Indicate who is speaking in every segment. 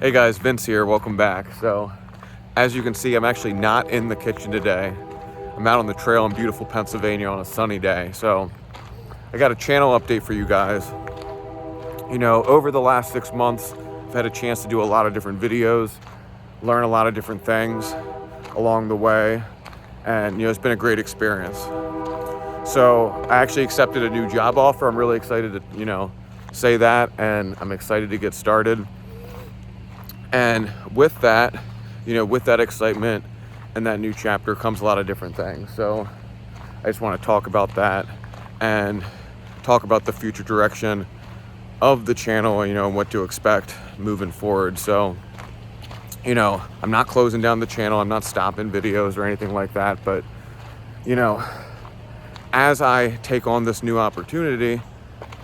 Speaker 1: Hey guys, Vince here, welcome back. So, as you can see, I'm actually not in the kitchen today. I'm out on the trail in beautiful Pennsylvania on a sunny day. So, I got a channel update for you guys. You know, over the last 6 months, I've had a chance to do a lot of different videos, learn a lot of different things along the way, and it's been a great experience. So, I actually accepted a new job offer. I'm really excited to, say that, and I'm excited to get started. And with that, with that excitement and that new chapter comes a lot of different things. So I just want to talk about that and talk about the future direction of the channel, and what to expect moving forward. So, I'm not closing down the channel. I'm not stopping videos or anything like that. But, as I take on this new opportunity,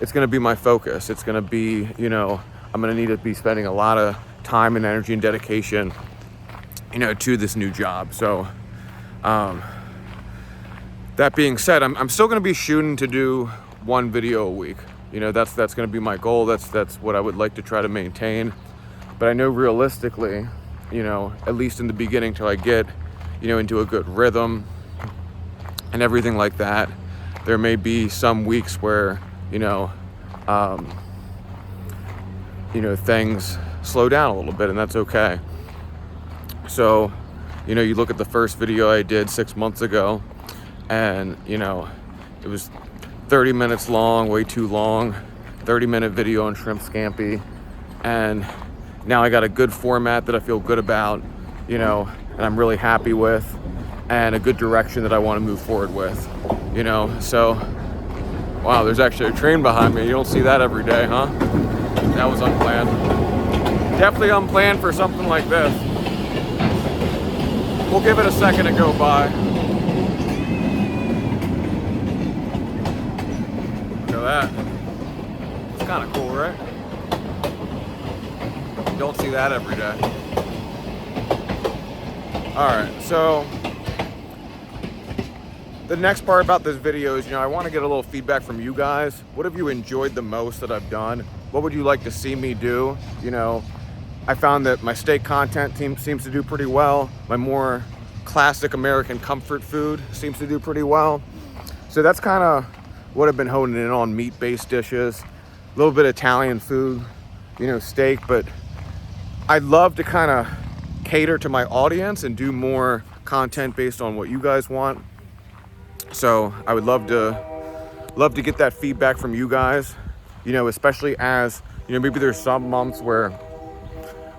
Speaker 1: it's going to be my focus. It's going to be, I'm going to need to be spending a lot of time and energy and dedication, to this new job. So, that being said, I'm still going to be shooting to do one video a week. That's going to be my goal. That's what I would like to try to maintain. But I know realistically, at least in the beginning, till I get, into a good rhythm and everything like that, there may be some weeks where, things slow down a little bit, and that's okay. So, you look at the first video I did 6 months ago, and, it was 30 minutes long, way too long, 30-minute video on shrimp scampi. And now I got a good format that I feel good about, and I'm really happy with, and a good direction that I want to move forward with, So, wow, there's actually a train behind me. You don't see that every day, huh? That was unplanned. Definitely unplanned for something like this. We'll give it a second to go by. Look at that. It's kind of cool, right? You don't see that every day. Alright, so the next part about this video is, I want to get a little feedback from you guys. What have you enjoyed the most that I've done? What would you like to see me do? I found that my steak content seems to do pretty well. My more classic American comfort food seems to do pretty well. So that's kind of what I've been honing in on, meat-based dishes, a little bit Italian food, steak. But I'd love to kind of cater to my audience and do more content based on what you guys want. So I would love to get that feedback from you guys, especially as, maybe there's some months where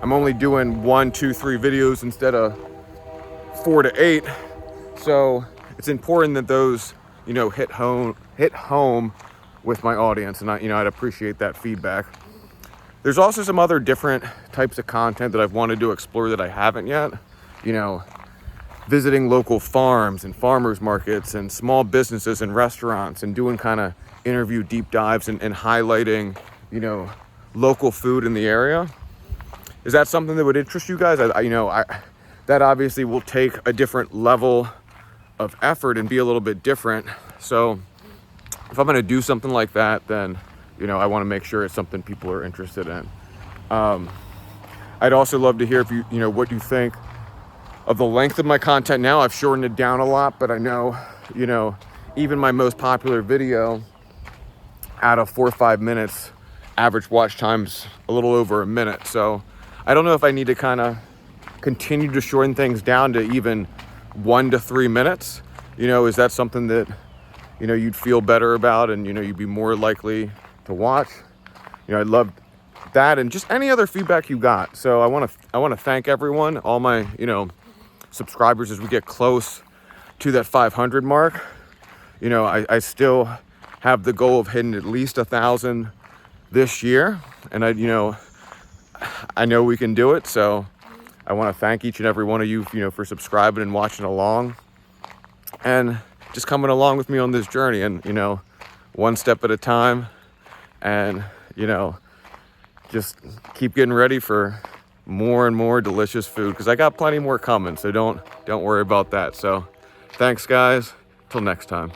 Speaker 1: I'm only doing 1, 2, 3 videos instead of 4 to 8. So it's important that those, hit home with my audience, and I'd appreciate that feedback. There's also some other different types of content that I've wanted to explore that I haven't yet. Visiting local farms and farmers markets and small businesses and restaurants, and doing kind of interview deep dives and highlighting, local food in the area. Is that something that would interest you guys? That obviously will take a different level of effort and be a little bit different. So if I'm going to do something like that, then, I want to make sure it's something people are interested in. I'd also love to hear if what you think of the length of my content now. I've shortened it down a lot, but I know, even my most popular video out of 4 or 5 minutes, average watch time's a little over a minute. So I don't know if I need to kind of continue to shorten things down to even 1 to 3 minutes. Is that something that, you'd feel better about and, you'd be more likely to watch? I'd love that, and just any other feedback you got. So I want to thank everyone, all my, subscribers, as we get close to that 500 mark. I still have the goal of hitting at least 1,000 this year, and I know we can do it. So I want to thank each and every one of you, for subscribing and watching along, and just coming along with me on this journey, and, one step at a time, and, just keep getting ready for more and more delicious food, because I got plenty more coming. So don't worry about that. So thanks, guys. Till next time.